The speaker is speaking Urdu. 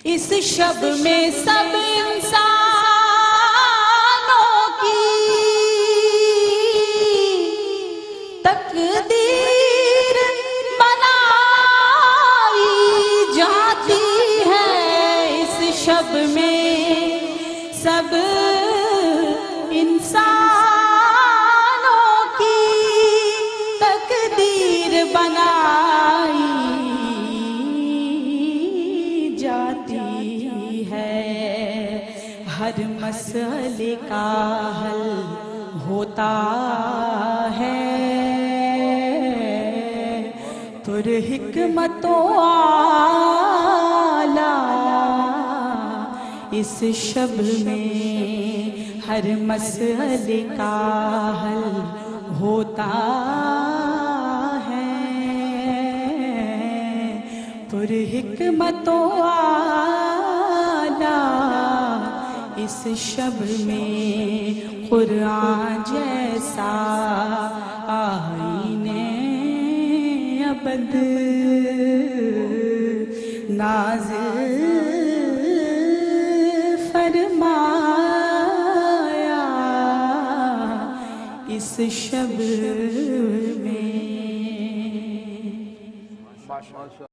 اس شب میں سب انسانوں کی تقدیر بنائی جاتی ہے۔ اس شب میں سب انسانوں کی تقدیر بنائی جاتی ہے۔ ہر مسئلے کا حل ہوتا ہے پر حکمت و آلہ۔ اس شب میں ہر مسئلے کا حل ہوتا ہے پر حکمت و آلہ۔ اس شب میں قرآن جیسا آئین ابد نازل فرمایا اس شب میں۔